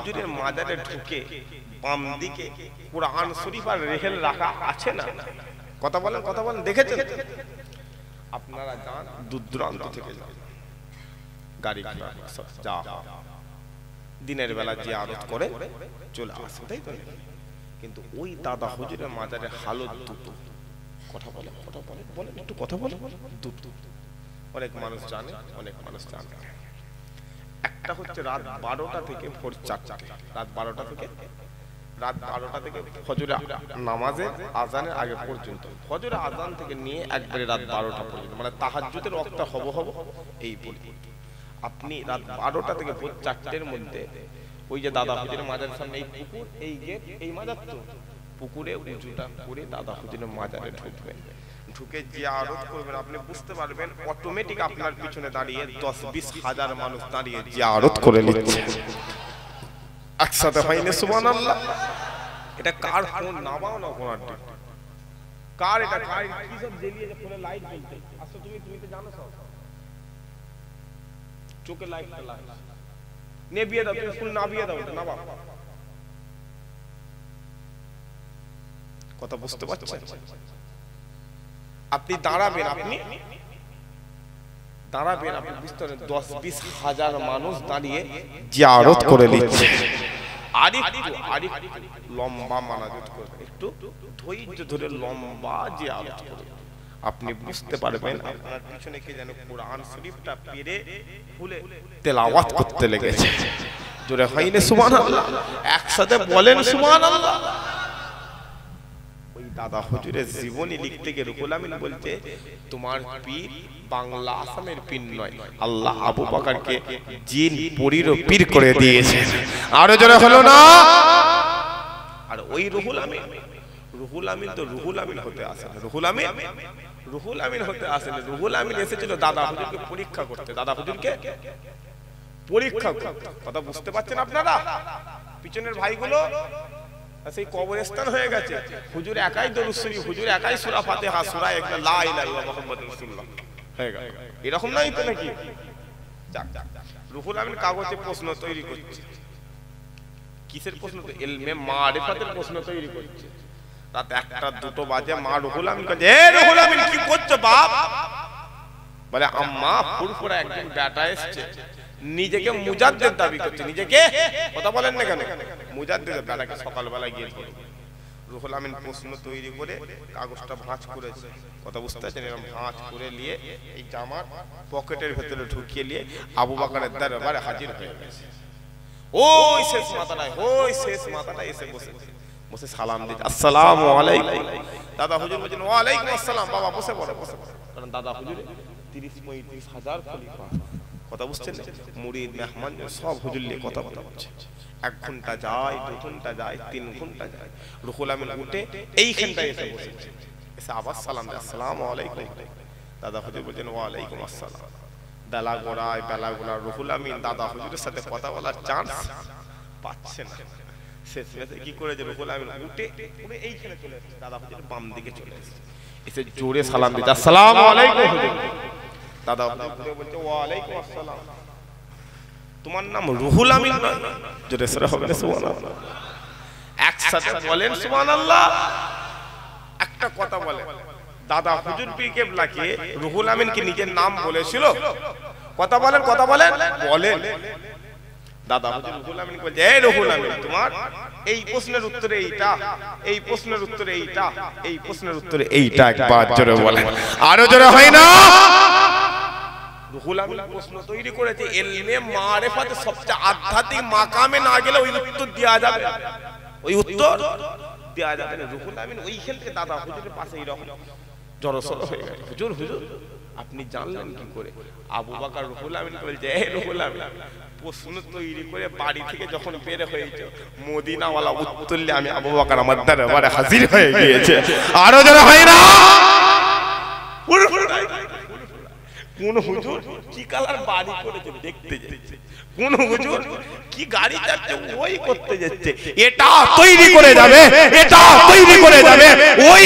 হুজুরের মাজারে ঢুকে বাম দিকে কুরআন শরীফ আর রেহেল রাখা আছে না? কথা বলেন দেখেছেন? আপনারা যান দূর দূরান্ত থেকে যান, গাড়ি ঘোড়া সব যা দিনের বেলা জিয়ারত করে চলে আসে, তাই তো? কিন্তু ওই দাদা হুজুরের মাজারের হালত দুটো। কথা বলে একটু কথা বলে দুটো। অনেক মানুষ জানে, অনেক মানুষ জানে। একটা হচ্ছে রাত 12টা থেকে ভোর 4টা, রাত 12টা থেকে ফজরের নামাজের আজানের আগে পর্যন্ত, ফজরের আজান থেকে নিয়ে একবারে রাত 12টা পর্যন্ত, মানে তাহাজ্জুদের ওয়াক্ত হব এই পর্যন্ত। আপনি রাত 12টা থেকে ভোর 4টের মধ্যে ওই যে দাদা হুজুরের মাজারের সামনে এই পুকুর, এই গেট, এই মাজার তো পুকুরে উঁচুটা করে দাদা হুজুরের মাজারে ঢুকবেন, ঢুকে জিয়ারত করবেন। আপনি বুঝতে পারবেন অটোমেটিক আপনার পিছনে দাঁড়িয়ে 10-20 হাজার মানুষ দাঁড়িয়ে জিয়ারত করে নিচ্ছে একসাথে। হয়নি? সুবহানাল্লাহ। এটা কার ফোন? নামাও না ফোন, কার এটা? কার কি সব জ্বলিয়ে যে ফোনে লাইট জ্বলছে? আসলে তুমি তো জানো সব, চোখে লাইট নেভিয়ে দাও, তুমি ফুল নামিয়ে দাও, নামাও। কথা বুঝতে পারছেন? আপনি দাঁড়াবেন, আপনি বুঝতে পারেন 10-20 হাজার মানুষ দাঁড়িয়ে জিয়ারত করে নিচ্ছে। আরেকটু লম্বা মানাজত করবেন, একটু ধৈর্য ধরে লম্বা জিয়ারত করবেন। আপনি বুঝতে পারবেন আপনার পিছনে কে যেন কুরআন শরীফটা পেরে খুলে তেলাওয়াত করতে লেগেছে। জোরে হয়নি সুবহানাল্লাহ? একসাথে বলেন সুবহানাল্লাহ। ওই দাদা হুজুরের জীবনী লিখতে গিয়ে রুহুল আমিন বলতে, তোমার পীর বাংলা আসামের পীর নয়, আল্লাহ আবু বকরকে জিন পরীর পীর করে দিয়েছে। আরো জোরে হলো না? আর ওই রুহুল আমিন তো রুহুল আমিন হতে আসে না। রুহুল আমিন হতে আসে না। রুহুল আমিন এসেছিল দাদা হুজুরকে পরীক্ষা করতে, কথা বুঝতে পারছেন আপনারা? পিছনের ভাইগুলো সেই কবরস্থান হয়ে গেছে, হুজুর একাই দরুদ শরীফ, হুজুর একাই সূরা ফাতিহা, সূরা একটা লা ইলাহা ইল্লাল্লাহ মুহাম্মাদুর রাসূলুল্লাহ হয়ে গেল। এরকম নাই তো নাকি? রুহুল আমিন কাগজে প্রশ্ন তৈরি করছে। কিসের প্রশ্ন? ইলমে মারিফাতের প্রশ্ন তৈরি করছে। রাত 1টা-2টো বাজে মা রুহুল আমিন কাছে, এ রুহুল আমিন কি করছো বাপ? বলে আম্মা ফুরফুরা একজন বেটা এসেছে, নিজেকে মুজাদ্দিদ দাবি করছে। নিজেকে, কথা বলেন না কেন? মুজাদ্দিদ বেটাকে সকালবেলা গিয়ে ধরে। রুহুল আমিন প্রশ্ন তৈরি করে কাগজটা ভাঁজ করেছে, কথা বুঝতে পারছেন? এরকম ভাঁজ করে নিয়ে এই জামার পকেটের ভেতরে ঢুকিয়ে নিয়ে আবু বকরের দরবারে হাজির হয়ে গেছে। ওই শেষ মাথাটা এসে বসে সালাম দিচ্ছে, আসসালামু আলাইকুম। দাদা হুজুর বলেন ওয়া আলাইকুম আসসালাম। বাবা বসে পড়ো। কারণ দাদা হুজুরে 30-35 হাজার খলিফা, কথা বুঝছেন? মুরিদ মেহমান সব হুজুর নিয়ে কথা বলছে। 1 ঘন্টা যায়, 2 ঘন্টা যায়, 3 ঘন্টা যায়। রুহুল আমিন উঠে এইখানটায় এসে বসেছে, এসে আবার সালাম দেয়, আসসালামু আলাইকুম। দাদা হুজুর বলেন ওয়া আলাইকুম আসসালাম। বেলা গোড়ায় রুহুল আমিন দাদা হুজুরের সাথে কথা বলার চান্স পাচ্ছে না। শেষমেশে কি করেছে? রুহুল আমিন উঠে এইখানে চলে এসেছে, দাদা হুজুর বাম দিকে চলে এসেছে, এসে জোরে সালাম দিচ্ছে, আসসালামু আলাইকুম হুজুর। দাদা হুজুর বলছে ওয়া আলাইকুম আসসালাম। তোমার নাম রুহুল আমিন নয়? জোরে সরে হবে না সুবহানাল্লাহ? একসাথে বলেন সুবহানাল্লাহ। একটা কথা বলে, দাদা হুজুর পীর কেবলাকে রুহুল আমিন কি নিজের নাম বলেছিল? কথা বলেন বলেন। দাদা হুজুর রুহুল আমিন বলছে, এই রুহুল আমিন, তোমার এই প্রশ্নের উত্তরে এইটা, এই প্রশ্নের উত্তরে এইটা, এই প্রশ্নের উত্তরে এইটা। একবার জোরে বলেন, আরো জোরে হয় না? রুহুল আমিন প্রশ্ন তৈরি করেছে, ইলমে মারিফাত সবচেয়ে আধ্যাত্মিক মাকামে না গেলে ওই উত্তর দেওয়া যাবে না। রুহুল আমিন ওইখান থেকে দাদা হুজুরের পাশে এরকম জড়সড় হয়ে গেল, হুজুর আপনি জানলেন কি করে? আবু বকর রুহুল আমিন বলছে, এই রুহুল আমিন প্রশ্ন তৈরি করে বাড়ি থেকে যখন বের হয়েছে, মদিনাওয়ালা উত্তর নিয়ে আমি আবু বকর আমার দরবারে হাজির হয়ে গিয়েছে। আরো যারা হয় না? কোন হুজুর কি কালার বাড়ি করেছে দেখতে যাচ্ছে, কোন হুজুর কি গাড়ি যাচ্ছে ওই করতে যাচ্ছে, এটা তৈরি করে যাবে ওই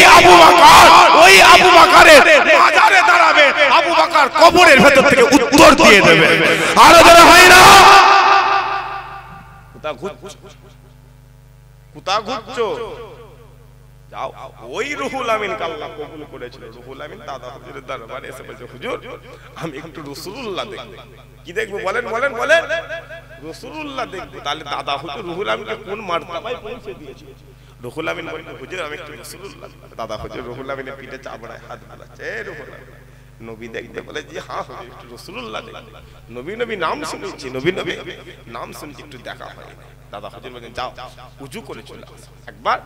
আবু বকরের মাজারে দাঁড়াবে, আবু বকর কবরের ভেতর থেকে উত্তর দিয়ে দেবে। আরো যারা হয় না? কোথা ঘুরছো? যাও। ওই রুহুল আমিন আল্লাহ কবুল করেছিল। রুহুল আমিন দাদা হুজুরের দরবারে এসে বলছে, হুজুর আমি একটু রাসূলুল্লাহ দেখব। কি দেখবো বলেন বলেন বলেন? রাসূলুল্লাহ দেখবো। তাহলে দাদা হুজুর রুহুল আমিনকে কোন মারতাবায় পৌঁছে দিয়েছে। রুহুল আমিন বলল, হুজুর আমি একটু রাসূলুল্লাহ। দাদা হুজুর রুহুল আমিনের পিঠে চাপড়ায় হাত বুলাচ্ছে, এ রুহুল আমিন নবী দেখতে? বলে জি হ্যাঁ হুজুর একটু রাসূলুল্লাহ দেখতে। নবী নবী নাম শুনেছি, নবী নবী নাম শুনছি, একটু দেখা হয়। দাদা হুজুর বলেন যাও উজু করে চলে আসো। একবার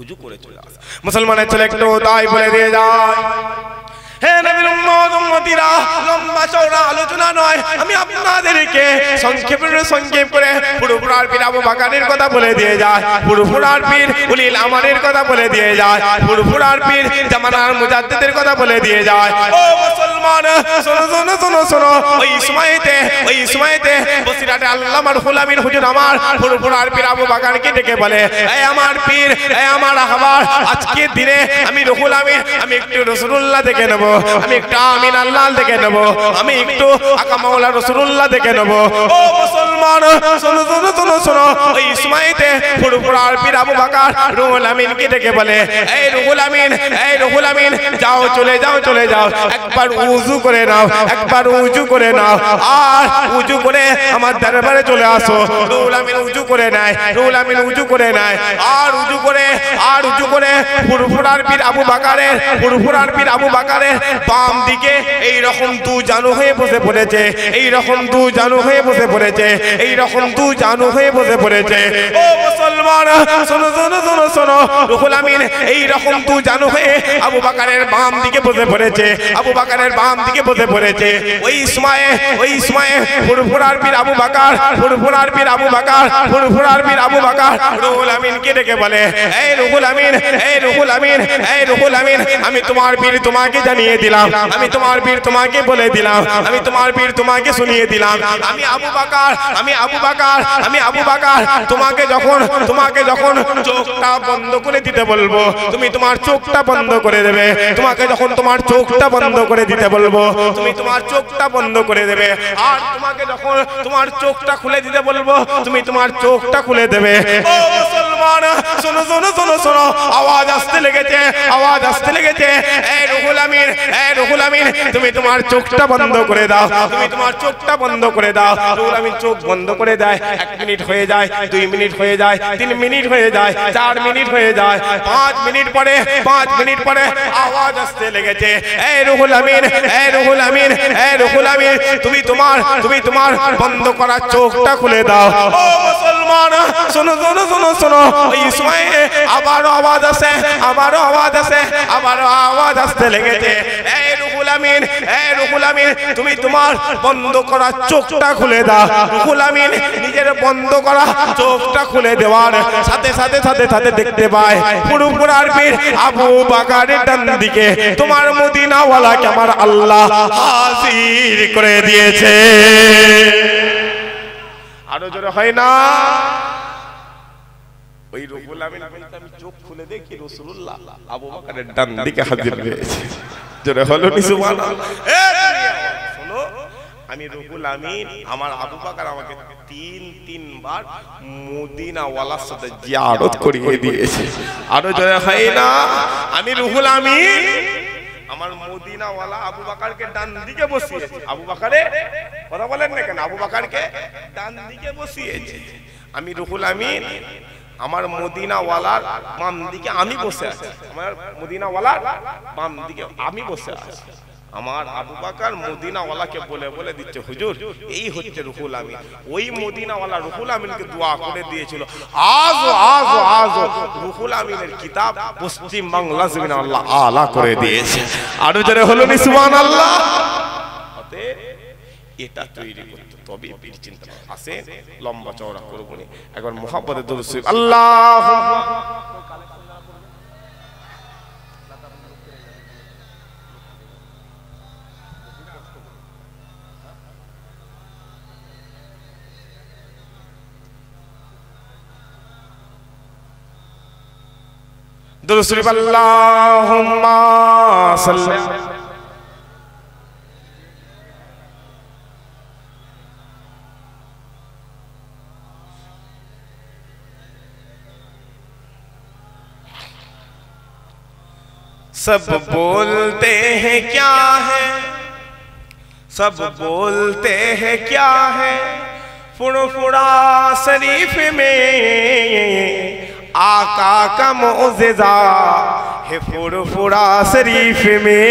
উজু করে চলে আসো। মুসলমানের ছেলে একটু তাই বলে দিয়ে যায়। হে নবীর উম্মত উম্মতিরা, লম্বা চওড়া আলোচনা নয়, আমি আপনাদেরকে সংক্ষেপ করে পুরোপুরার পীর আবু বকরের কথা বলে দিয়ে যায়, পুরোপুরার পীর উলিল আমানের কথা বলে দিয়ে যায়, পুরোপুরার পীর জামানার মুজাদ্দিদের কথা বলে দিয়ে যায়। ও মুসলমান শোনো শোনো শোনো শোনো, ওই সময়তে বসিরাটে আল্লামা রুহুল আমিন হুজুর আমার পুরোপুরার পীর আবু বকরকে ডেকে বলে, এই আমার পীর, এই আমার আহবার, আজকের দিনে আমি রুহুল আমিন আমি একটু রাসূলুল্লাহ দেখে নেব, আমি একটু আমিন আল্লাহ দেখে নেব, আমি একটু আকা মাওলা রাসূলুল্লাহ দেখে নেব। ও মুসলমান শোনো শোনো শোনো শোনো, ওই সময়তে পুরোপুরার পীর আবু বকর রুহুল আমিনকে ডেকে বলে, এই রুহুল আমিন, এই রুহুল আমিন, যাও চলে যাও চলে যাও, একবার উযু করে নাও, একবার উযু করে নাও, আর উযু করে আমার দরবারে চলে আসো। রুহুল আমিন উযু করে নেয়, রুহুল আমিন উযু করে নেয়, আর উযু করে পুরোপুরার পীর আবু বকরের, পুরোপুরার পীর আবু বকরের বাম দিকে এই রকম দু জানু হয়ে বসে পড়েছে, এই রকম দু জানু হয়ে বসে পড়েছে, এই রকম দু জানু হয়ে বসে পড়েছে। ও মুসলমান শোনো শোনো শোনো শোনো, রুহুল আমিন এই রকম দু জানু হয়ে আবু বকরের বাম দিকে বসে পড়েছে, আবু বকরের বাম দিকে বসে পড়েছে। ওই সময়ে পুরোপুরার পীর আবু বকর, পুরোপুরার পীর আবু বকর, পুরোপুরার পীর আবু বকর রুহুল আমিনকে ডেকে বলে, এই রুহুল আমিন, এই রুহুল আমিন, এই রুহুল আমিন, আমি তোমার পীর তোমাকে জানিয়ে দিলাম, আমি তোমার পীর তোমাকে বলে দিলাম, আমি তোমার পীর তোমাকে শুনিয়ে দিলাম, আমি আবু বকর, আমি আবু বকর, আমি আবু বকর, তোমাকে যখন চোখটা বন্ধ করে দিতে বলবো, তুমি তোমার চোখটা বন্ধ করে দেবে, তোমাকে যখন তোমার চোখটা বন্ধ করে দিতে বলবো, তুমি তোমার চোখটা বন্ধ করে দেবে, আর তোমাকে যখন তোমার চোখটা খুলে দিতে বলবো, তুমি তোমার চোখটা খুলে দেবে। ও মুসলমান শোনো শোনো শোনো শোনো, আওয়াজ আসতে লেগেছে, আওয়াজ আসতে লেগেছে, এই রুহুল আমিন, এই রুহুল আমিন, তুমি তোমার চোখটা বন্ধ করে দাও, তুমি তোমার চোখটা বন্ধ করে দাও। রুহুল আমিন চোখ বন্ধ করে দেয়। 1 মিনিট হয়ে যায়, 2 মিনিট হয়ে যায়, 3 মিনিট হয়ে যায়, 4 মিনিট হয়ে যায়, 5 মিনিট পরে আওয়াজ আসতে লেগেছে, এই রুহুল আমিন, এই রুহুল আমিন, এই রুহুল আমিন, তুমি তোমার বন্ধ করা চোখটা খুলে দাও। ও মুসলমান শোনো শোনো শোনো শোনো, ওই সময়ে আবারও আওয়াজ আসে, আবারও আওয়াজ আসে, আবারও আওয়াজ আসতে লেগেছে, এই রুহুল আমিন, এই রুহুল আমিন, তুমি তোমার বন্ধ করা চোখটা খুলে দাও। রুহুল আমিন নিজের বন্ধ করা চোখটা খুলে দেওয়ার সাথে সাথে সাথে সাথে দেখতে পায় পুরোপুরার পীর আবু বকরের ডান দিকে তোমার মদিনাওয়ালাকে আমার আল্লাহ হাজির করে দিয়েছে। আরো জোরে হয় না? ওই রুহুল আমিন বলতে আমি চোখ খুলে দেখি রাসূলুল্লাহ আবু বকরের ডান দিকে হাজির হয়েছে। জোরে হলো নি সুবহানাল্লাহ? শোনো, আমি রুহুল আমিন আমার আবু বকর আমাকে 3 বার মদিনাওয়ালার সাথে জিয়ারত করিয়ে দিয়েছে। আরো জোরে হয় না? আমি রুহুল আমিন আমার মদিনাওয়ালা আবু বকরকে ডান দিকে বসিয়েছে। আবু বকরে কথা বলেন না কেন? আবু বকরকে ডান দিকে বসিয়েছে। আমি রুহুল আমিন আমার মদিনাওয়ালার বাম দিকে আমি বসে আছি, আমার মদিনাওয়ালার বাম দিকে আমি বসে আছি। আমার আবু বকর মদিনাওয়ালাকে বলে বলে দিচ্ছে, হুজুর এই হচ্ছে রুহুল আমিন। ওই মদিনাওয়ালা রুহুল আমিনকে দোয়া করে দিয়েছিল, আজও রুহুল আমিনের কিতাব পশ্চিম বাংলা জমিনে আল্লাহ আলা করে দিয়েছে। আরো জোরে হলো নি সুবহানাল্লাহ? এটা তৈরি করতে তবে পীর চিন্তা আসে, লম্বা চওড়া করব না, একবার মুহাব্বতে দরুদ শরীফ আল্লাহুম্মা দরুদ শরীফ আল্লাহুম্মা সাল্লি सब बोलते हैं क्या है, सब बोलते हैं क्या है, फुरफुरा शरीफ में आका का मौजिज़ा है, फुरफुरा शरीफ में।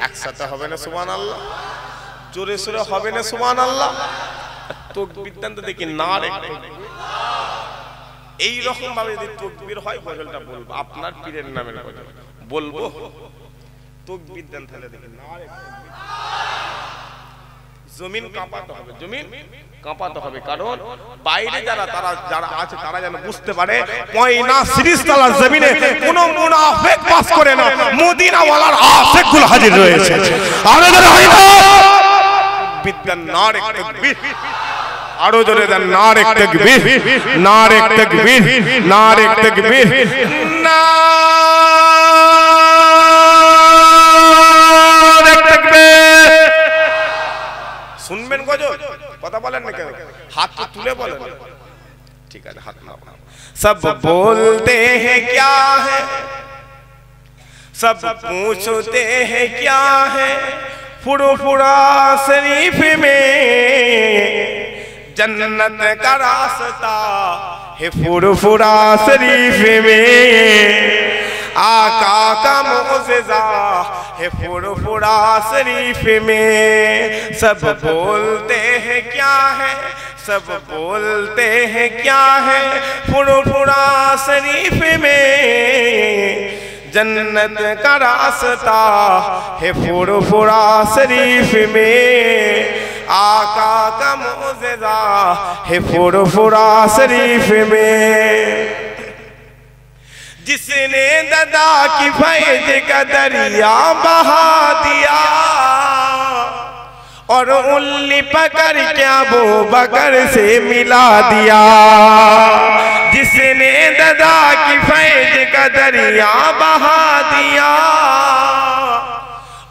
একসাথে হবে না সুবহানাল্লাহ, জোরে সোরে হবে না সুবহানাল্লাহ। তাকবীরটা দেখি না রে, এই রকম ভাবে যদি তাকবীর হয় গজলটা বলবো, আপনার পীরের নামের গজল বলবো। তাকবীর দেন তাহলে দেখি না রে, জমিন কাঁপাতে হবে, জমিন কাঁপাতে হবে। কারণ বাইরে যারা আছে তারা যেন বুঝতে পারে ময়না সিরিজতলার জমিনে কোনো মুনাফিক বাস করে না, মদিনা ওয়ালার আশিকগুলো হাজির রয়েছে। আরো জোরে হয় না বিদ্যান নারে তাকবীর, আরো জোরে দেন নারে তাকবীর, নারে তাকবীর, নারে তাকবীর, নারে তাকবীর। শুনবেন গজল, কথা বলেন না কেন, হাত তুলে বলেন, ঠিক আছে হাত নাও। सब बोलते हैं क्या है, सब पूछते हैं क्या है, फुरफुरा शरीफ में जन्नत का रास्ता है, फुरफुरा शरीफ में आका का मौजिज़ा है, फुरफुरा शरीफ में। सब बोलते हैं क्या है, सब बोलते हैं क्या है, फुरफुरा शरीफ में जन्नत का रास्ता है, फुरफुरा शरीफ में आका का मौजिज़ा है, फुरफुरा शरीफ में। जिसने दादा की फैज का दरिया बहा दिया और उंगली पकड़ के अबू बकर से मिला दिया, जिसने दादा की फैज का दरिया बहा दिया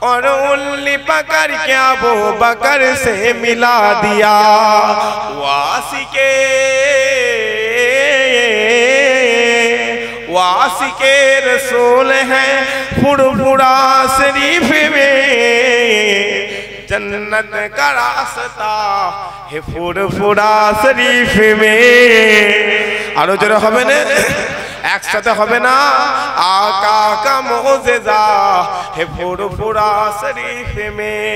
और उंगली पकड़ के अबू बकर से मिला दिया, वासिके रसूल है, फुरफुरा शरीफ में जन्नत का रास्ता है, फुरफुरा शरीफ में। आरो जोरे হবে না, একসাথে হবে না, आका का मौजिज़ा है, फुरफुरा शरीफ में।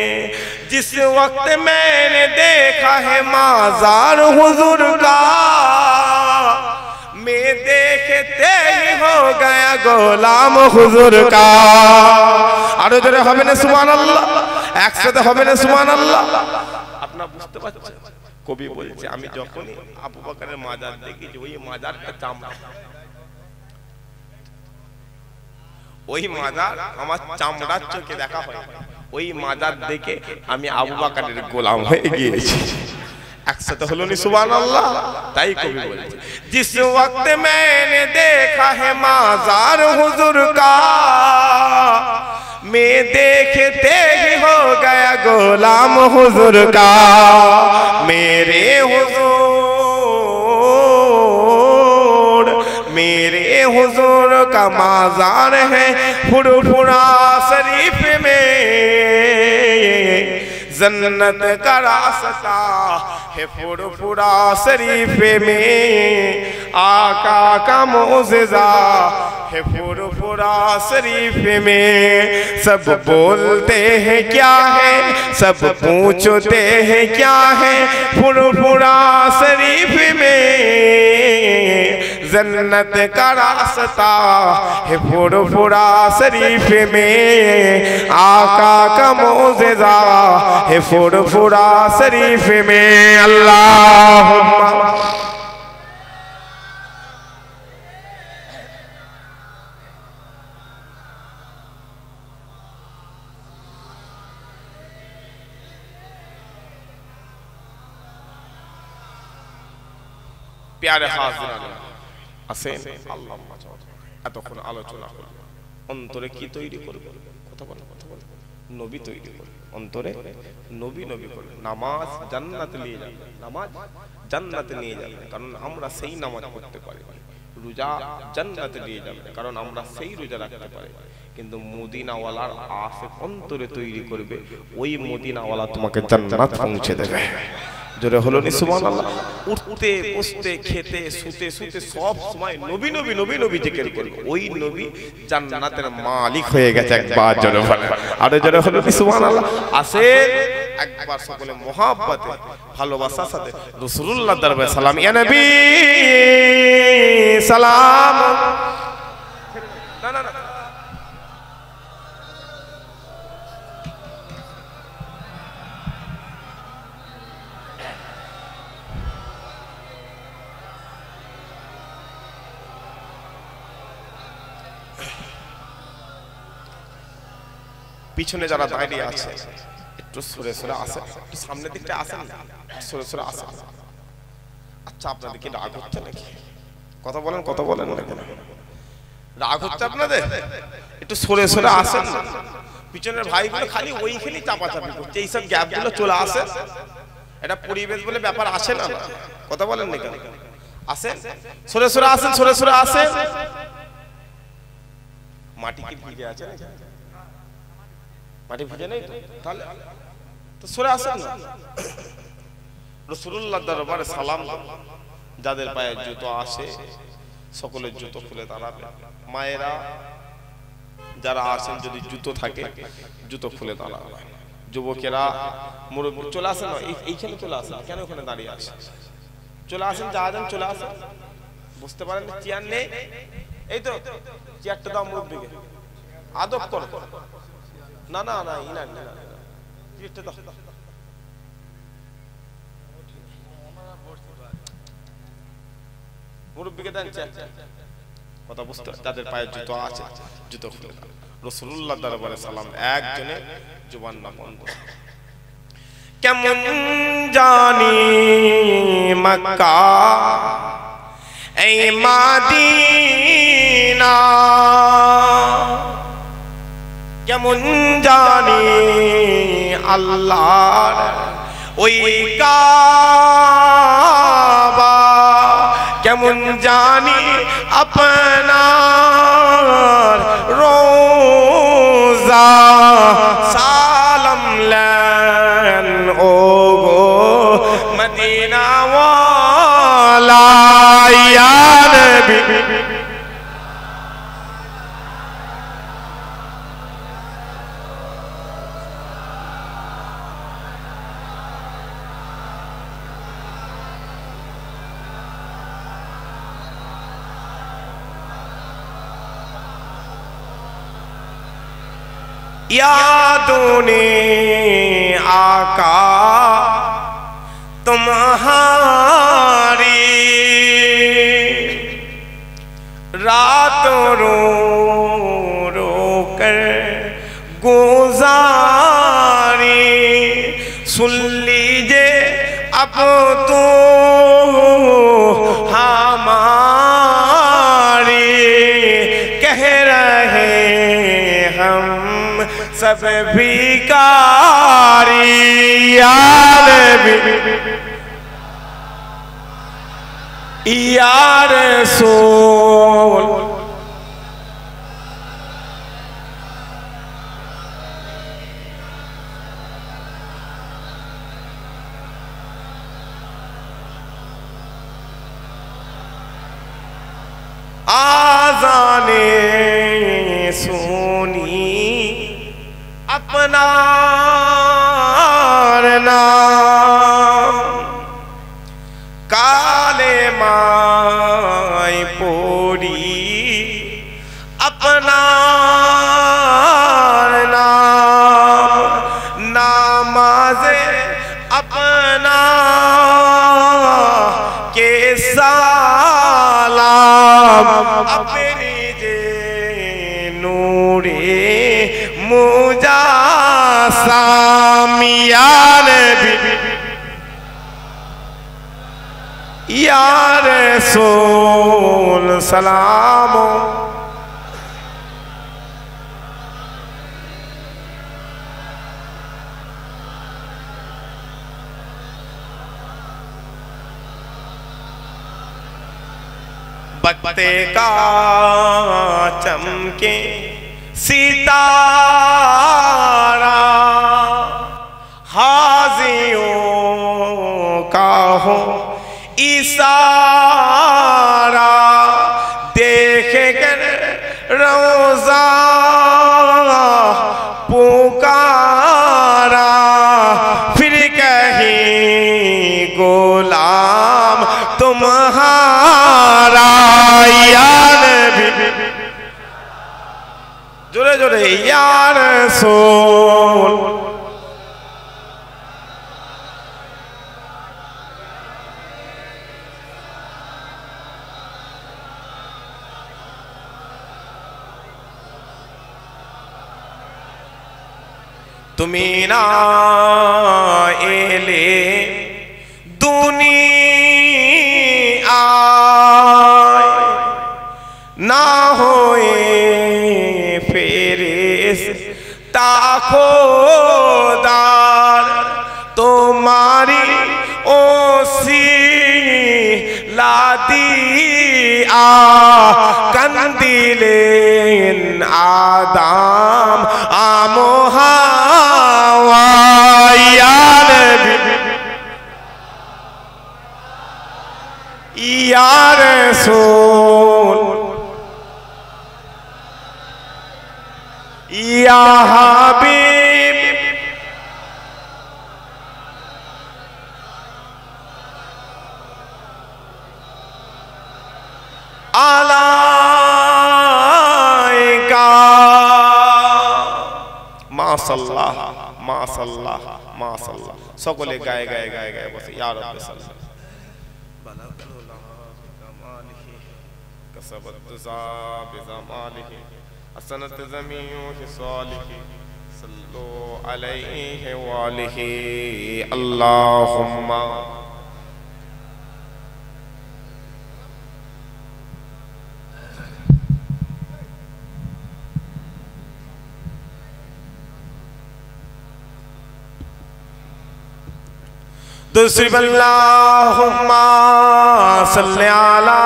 जिस वक्त मैंने देखा है माज़ार हुजूर का, मैं देखते ही हो गया गोलाम हुजूर का। আরো জোরে হবে না সুবহানাল্লাহ, একসাথে হবে না সুবহানাল্লাহ। আপনারা বুঝতে পারছেন, কবি বলছে আমি যখনই আবু বকরের মাজার দেখি, ওই মাজারটা চামড়া, ওই মাজার আমার চামড়ার চোখে দেখা হয়, ওই মাজার দেখে আমি আবু বকরের গোলাম হয়ে গিয়েছি। একসাথে হলো নি সুবহানাল্লাহ। তাই কবি বলছে जिस वक्त मैंने देखा है माज़ार हुजूर का, मैं देखते ही हो गया गोलाम हुजूर का। मेरे हुजूर का माज़ार है, फुरफुरा शरीफ में जन्नत का रास्ता है, फुरफुरा शरीफ में आका का मौजिज़ा है, फुरफुरा शरीफ में। सब बोलते हैं क्या है, सब पूछते हैं क्या है, फुरफुरा शरीफ में जन्नत का रास्ता है, फुरफुरा शरीफ में आका का मौजिज़ा है, फुरफुरा शरीफ में। अल्लाहुम्मा प्यारे हाज़िरान আসেন, আল্লাহ এতক্ষণ আলোচনা করব, অন্তরে কি তৈরি করব, কথা বল, নবী তৈরি করব, অন্তরে নবী করব। নামাজ জান্নাতে নিয়ে যাবে, নামাজ জান্নাতে নিয়ে যাবে, কারণ আমরা সেই নামাজ পড়তে পারি, রোজা জান্নাতে নিয়ে যাবে, কারণ আমরা সেই রোজা রাখতে পারি। কিন্তু মদিনাওয়ালার আশিক অন্তরে তৈরি করবে, ওই মদিনাওয়ালা তোমাকে জান্নাত পৌঁছে দেবে। জোরে হলো নি সুবহানাল্লাহ। উঠতে বসতে খেতে শুতে শুতে সব সময় নবী নবী নবী নবী জিকির করবে, ওই নবী জান্নাতের মালিক হয়ে গেছে। একবার জোরে বলেন, আরে জোরে হলো নি সুবহানাল্লাহ। আসে একবার সকলে মহব্বতে ভালোবাসার সাথে রাসূলুল্লাহ দরবারে সালাম, ইয়া নবী সালাম। না না না, পিছনে যারা দাঁড়িয়ে আছে একটু সরে সরে আসেন, একটু সামনের দিকটা আসেন, সরে সরে আসেন। আচ্ছা, আপনাদের কি রাগ হচ্ছে নাকি? কথা বলেন, কথা বলেন না কেন? রাগ হচ্ছে আপনাদের? একটু সরে সরে আসেন। পিছনের ভাইগুলো খালি ওইখানে চাপাচাপি করছে, এইসব গ্যাপগুলো চলে আসে। এটা পরিবেশ বলে ব্যাপার আসে না? কথা বলেন না কেন? আসেন, সরে সরে আসেন, সরে সরে আসেন। মাটি কি ভিজে আছে? মাটি ভিজে নেই তাহলে তো সরে আসেন না। রাসূলুল্লাহ দরবারে সালাম। যাদের পায়ে জুতো আসে সকলের জুতো খুলে দাঁড়াবে। মায়েরা যারা আসেন যদি জুতো থাকে জুতো খুলে দাঁড়াবে। যুবকেরা মুরব্বী চলে আসেন না, এইখানে চলে আসেন, কেন ওখানে দাঁড়িয়ে আসেন? চলে আসেন, যা যান চলে আসেন। বুঝতে পারেন চেয়ার নেই, এই তো চেয়ারটা দাও মুরব্বীকে, আদব করো। না না না, ইনার না, চেয়ারটা দাও। মুরব্বীকে দেন চেয়ার। কথা বুঝতে, তাদের পায়ে জুতো আছে জুতো খুলে দাও। রাসূলুল্লাহ দরবারে সালাম, একজনে জবান না বন্ধ। কেমন জানি মক্কা এই মদিনা, কেমন জানি আল্লাহর ওই কাবা, কেমন জানি আপনার রোজা। সালাম লেন ও গো মদিনা ওয়ালা ইয়া নবী। यादों ने आका तुम्हारी रातों रो रो कर गुजारी। सुन लीजिए अब तो हमारी, कह रहे हम सब भिखारी। या नबी या रसूल, आज़ाने सुनी अपना नाम, काले माई पोरी अपना नाम, नामाज़े अपना के सालाम, अपनी जे नूरे मुजासाम। या नबी या रसूल सलाम। बकते का चमके सितारा, हाजियों का हो इशारा, देखे कर रोज़ा पुकारा, फिर कहीं गुलाम तुम्हारा यार भी, जोरे जोरे यार रसूल। তুমি না এলে দুনিয়ায়, না হয়ে ফেরেশতা খোদার, তোমারি ওসিলা দিয়া কান্দিলেন আদম আমহাওয়া, ইয়া নবী ইয়া রাসূল ইয়া হাবিব, আলাইকা মাশাআল্লাহ মাশাআল্লাহ মাশাআল্লাহ। সকলে গায়ে গায়ে গায়ে গায়ে বসে ইয়া রাব্বি সাল্লাল্লাহু كسبت بزمانه حسنت زمينه صالح صلوا عليه وآله اللهم दूसरी अल्लाहुम्मा सल्ली अला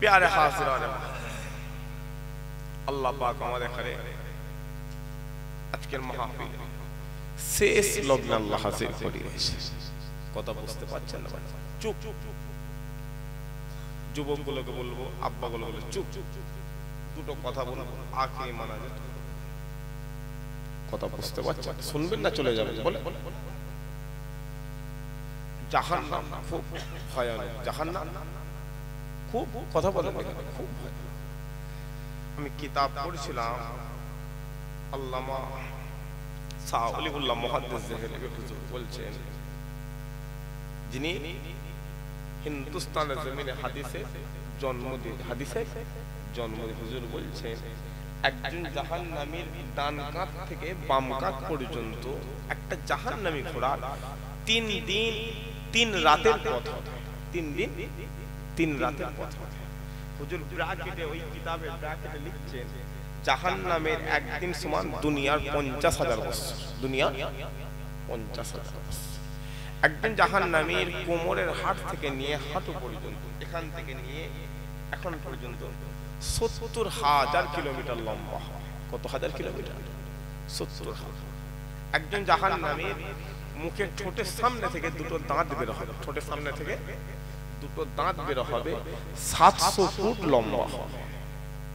प्यारे हाज़िरान अल्लाह पाक हमारे करे আজকের মাহফিল শেষ লগ্নে আল্লাহ হাজির করিয়েছে। কথা বুঝতে পারছেন না? চুপ। যুবকগুলোকে বলবো, আব্বাগুলো বলে চুপ, দুটো কথা বলবো, আখেরি মানাজাত। কথা বুঝতে পারছেন? শুনবেন না চলে যাবেন? বলে জাহান্নাম খুব ভয়ানক, জাহান্নাম খুব, কথা বলেন খুব ভয়। আমি কিতাব পড়ছিলাম, আল্লামা শাহ ওলিউল্লাহ মুহাদ্দিস দেহলভী হুজুর বলছেন, যিনি হিন্দুস্তানের জমিনে হাদিসে জন্ম হুজুর বলছেন, একজন জাহান্নামীর ডান কাঁধ থেকে বাম কাঁধ পর্যন্ত একটা জাহান্নামী ঘোড়া 3 দিন 3 রাতের পথ, 3 দিন 3 রাতের পথ। হুজুর ব্র্যাকেটে, ওই কিতাবের ব্র্যাকেটে লিখছেন, জাহান্নামের একদিন সমান দুনিয়ার 50,000 বছর, দুনিয়ার 50,000 বছর। একদিন জাহান্নামীর কোমরের হাড় থেকে নিয়ে হাঁটু পর্যন্ত, এখান থেকে নিয়ে এখন পর্যন্ত 70,000 কিলোমিটার লম্বা। কত হাজার কিলোমিটার? 70,000। একজন জাহান্নামীর মুখে ঠোঁটের সামনে থেকে দুটো দাঁত বের হবে, ঠোঁটের সামনে থেকে দুটো দাঁত বের হবে, 700 ফুট লম্বা হবে।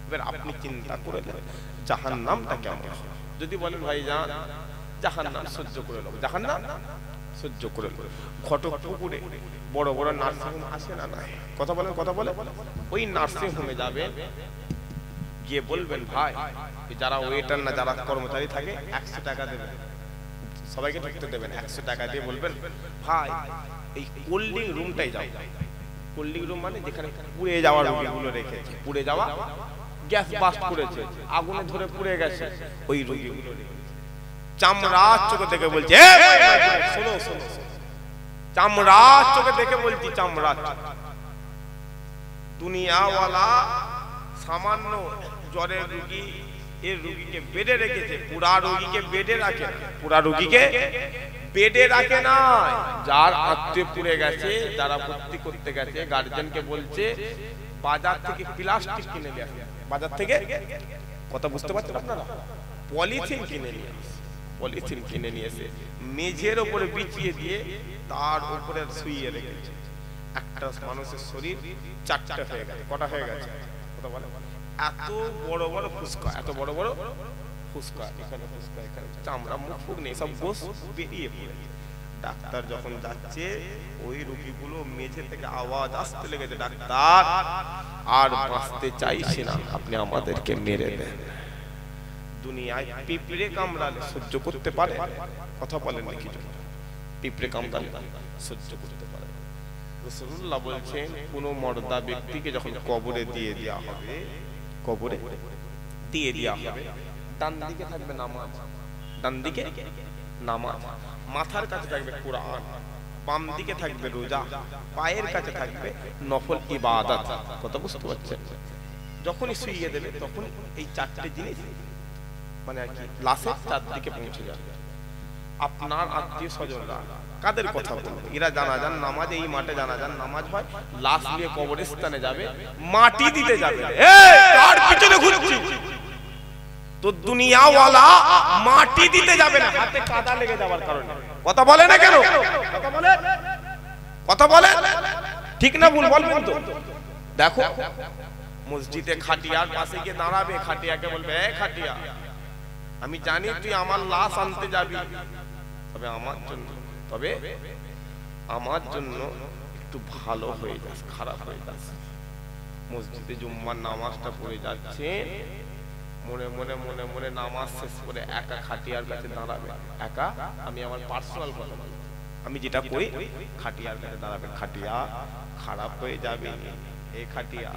এবার আপনি চিন্তা করে নেন জাহান্নামটা কেমন। যদি বলেন ভাই যান জাহান্নাম সহ্য করে নেব, জাহান্নাম সহ্য করে নেব। ঘটক পুকুরে বড় বড় নার্সিং হোম আসে না? নাই। কথা বলেন, কথা বলে। ওই নার্সিং হোমে যাবেন, গিয়ে বলবেন ভাই, যারা ওয়েটার না, যারা কর্মচারী থাকে 100 টাকা দেবেন, সবাইকে ঢুকতে দেবেন। 100 টাকা দিয়ে বলবেন ভাই এই কোল্ড ড্রিঙ্ক রুমটাই যাও। কোল্ড ড্রিঙ্ক রুম মানে যেখানে পুড়ে যাওয়া রোগীগুলো রেখেছে, পুড়ে যাওয়া, গ্যাস বাস্ট করেছে, আগুনে ধরে পুড়ে গেছে, ওই রোগীগুলো চামড়ার চোখে দেখে বলছে, শোনো শোনো, চামড়ার চোখে দেখে বলছি, চামড়ার দুনিয়াওয়ালা সামান্য জ্বরের রোগী এর রোগীকে বেডে রেখেছে, পুরা রোগীকে বেডে রাখে না, পুরা রোগীকে বেডে রাখে না। যার আত্মীয় পুড়ে গেছে, যারা ভর্তি করতে গেছে, গার্জেনকে বলছে বাজার থেকে প্লাস্টিক কিনে নিয়ে আসে, বাজার থেকে, কথা বুঝতে পারছেন আপনারা, পলিথিন কিনে নিয়ে আসে, পলিথিন কিনে নিয়ে এসে মেঝের উপরে বিছিয়ে দিয়ে তার উপরে শুইয়ে রেখেছে। একটা মানুষের শরীর চারটা হয়ে গেছে, কটা হয়ে গেছে, কথা বলে, এত বড় বড় ফুসকা, এত বড় বড় ফুসকা, এখানে ফুসকা, এখানে চামড়া, মুখ ফুক নেই, সব গোস বেরিয়ে পড়ে। ডাক্তার যখন যাচ্ছে ওই রোগীগুলো মেঝে থেকে আওয়াজ আসতে লেগেছে, ডাক্তার আর বাঁচতে চাইছি না, আপনি আমাদেরকে মেরে দেন। দুনিয়ায় পিঁপড়ে কামড়ালে সহ্য করতে পারে, কথা বলেন নাকি, পিঁপড়ে কামড়ালে সহ্য করতে পারে। রাসূলুল্লাহ বলছেন কোন মর্দা ব্যক্তিকে যখন কবরে দিয়ে দেওয়া হবে, কবরে দিয়ে দেওয়া হবে, ডান দিকে থাকবে নামাজ, ডান দিকে নামাজ, মাথার কাছে থাকবে কোরআন, বাম দিকে থাকবে রোজা, পায়ের কাছে থাকবে নফল ইবাদত, কথা বুঝতে পারছেন? যখনই শুইয়ে দেবে তখন এই চারটে জিনিস মানে আর কি লাশের চারদিকে পৌঁছে যাবে। আপনার আত্মীয় স্বজনরা কাদের কথা বলবো, এরা জানাজান নামাজ, এই মাঠে জানাজান নামাজ হয়, লাশ নিয়ে কবরস্থানে যাবে, মাটি দিতে যাবে, কার পিছনে ঘুরছিস? তো দুনিয়াওয়ালা মাটি দিতে যাবে না, হাতে কাদা লেগে যাওয়ার কারণে, কথা বলে না কেন, কথা বলে, কথা বলে, ঠিক না ভুল বলবেন তো? দেখো মসজিদে খাটিয়ার পাশে গিয়ে দাঁড়াবে, খাটিয়াকে বলবে, এ খাটিয়া, আমি জানি তুই আমার লাশ আনতে যাবি, তবে আমার জন্য একটু ভালো হয়ে যাস, খারাপ হয়ে যাস। মসজিদে জুম্মার নামাজটা পড়ে যাচ্ছে, মনে মনে মনে মনে নামাজ শেষ করে একা খাটিয়ার কাছে দাঁড়াবে, একা, আমি আমার পার্সোনাল কথা বলবো, আমি যেটা করি, খাটিয়ার কাছে দাঁড়াবে, খাটিয়া খারাপ হয়ে যাবে, এ খাটিয়া,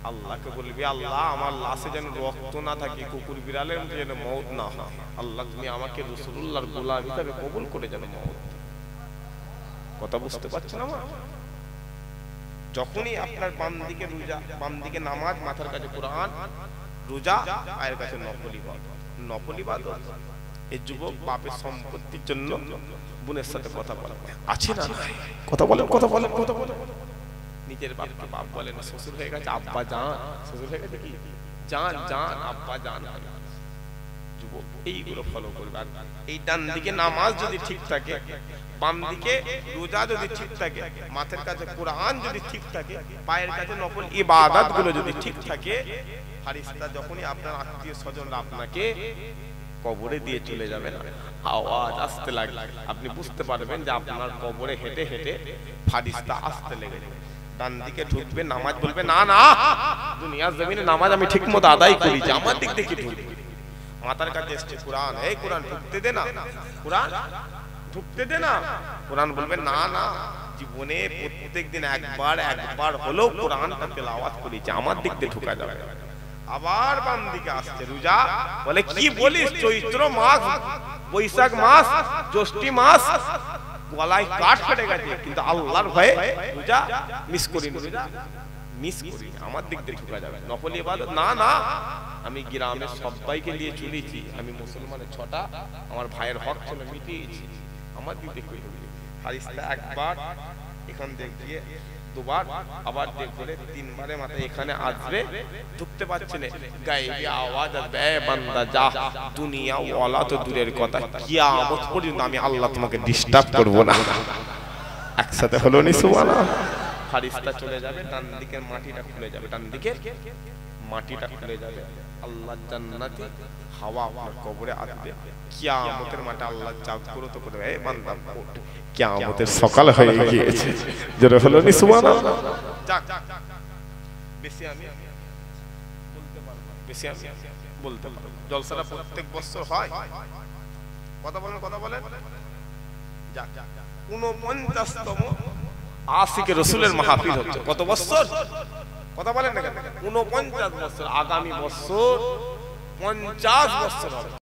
আল্লাহকে বলবি, আল্লাহ আমার লাশে যেন রক্ত না থাকে, কুকুর বিড়ালের মধ্যে যেন মওত না হয়, আল্লাহ তুমি আমাকে রাসূলুল্লাহর গোলাম হিসেবে কবুল করে যেন মওত। কথা বুঝতে পারছেন আমার? যখনই আপনার বাম দিকে রোজা, বাম দিকে নামাজ, মাথার কাছে কোরআন, রোজা, পায়ের কাছে নফল ইবাদত, নফল ইবাদত। এই যুবক বাপের সম্পত্তির জন্য বোনের সাথে কথা বলে, আছে না, কথা বলেন, কথা বলেন, কথা বলেন, নিজের বাপকে বাপ বলে না, শ্বশুর হয়ে গেছে আব্বা জান, শ্বশুর হয়ে গেছে কি জান, জান, আব্বা জান। যুবক এইগুলো ফলো করবে। আর এই ডান দিকে নামাজ যদি ঠিক থাকে, বাম দিকে রোজা যদি ঠিক থাকে, মাথার কাছে কোরআন যদি ঠিক থাকে, পায়ের কাছে নফল ইবাদত গুলো যদি ঠিক থাকে, ফারিস্তা যখনই আপনার আত্মীয় স্বজনরা আপনাকে কবরে দিয়ে চলে যাবে না, আওয়াজ আসতে লাগবে, আপনি বুঝতে পারবেন যে আপনার কবরে হেঁটে হেঁটে ফারিস্তা আসতে লেগে যাবে। ডান দিকে ঢুকবে, নামাজ বলবে, না না, দুনিয়ার জমিনে নামাজ আমি ঠিক মতো আদায় করি, যে আমার দিক থেকে ঢুকবে। মাথার কাছে এসছে কোরআন, এই কোরআন ঢুকতে দে না, কোরআন ঢুকতে দে না, কোরআন বলবে, না না, জীবনে প্রত্যেকদিন একবার হলেও কোরআনটা তেলাওয়াত করি, যে আমার দিক দিয়ে ঢুকা যাবে। আবার বাম দিকে আসছে রোজা, বলে কি বলিস, চৈত্র মাস, বৈশাখ মাস, জ্যৈষ্ঠ মাস, গলায় কাঠ ফেটে গেছে, কিন্তু আল্লাহর ভয়ে রোজা মিস করি, রোজা মিস করি, আমার দিক দিয়ে ঢুকা যাবে। নফল ইবাদত, না না, আমি গ্রামের সবাইকে নিয়ে চলেছি, আমি মুসলমানের 6টা আমার ভাইয়ের হক ছিল মিটিয়েছি, আমার দিক দিয়ে ঢুকবে। ফারিস্তা একবার এখান দেখিয়ে, দুবার, আবার দেখবে, 3বারে মাথায় এখানে আসবে, ঢুকতে পারছে না, গায়ে আওয়াজ আসবে, এ বান্দা যা, দুনিয়া ওয়ালা তো দূরের কথা, কিয়ামত পর্যন্ত আমি আল্লাহ তোমাকে ডিস্টার্ব করব না। একসাথে হলো নি সুবহানাল্লাহ। ফারিস্তা চলে যাবে, ডান দিকের মাটিটা খুলে যাবে, ডান দিকের মাটিটা খুলে যাবে, আল্লাহ জান্নাতে হাওয়া আপনার কবরে আসবে, কিয়ামতের মাঠে আল্লাহ জাগ্রত করবে, এ বান্দা ওঠ, কিয়ামতের সকাল হয়ে গিয়েছে, জোরে হলো নি সুবহানাল্লাহ। যাক, বেশি আমি বলতে পারবো, বেশি আমি বলতে পারবো। জলসাটা প্রত্যেক বছর হয়, কথা বলেন, কথা বলেন। যাক, 49তম আশিকে রাসূলের মাহফিল হচ্ছে, কত বছর, কথা বলেন না কেন, 49 বছর, আগামী বছর 50 বছর হবে।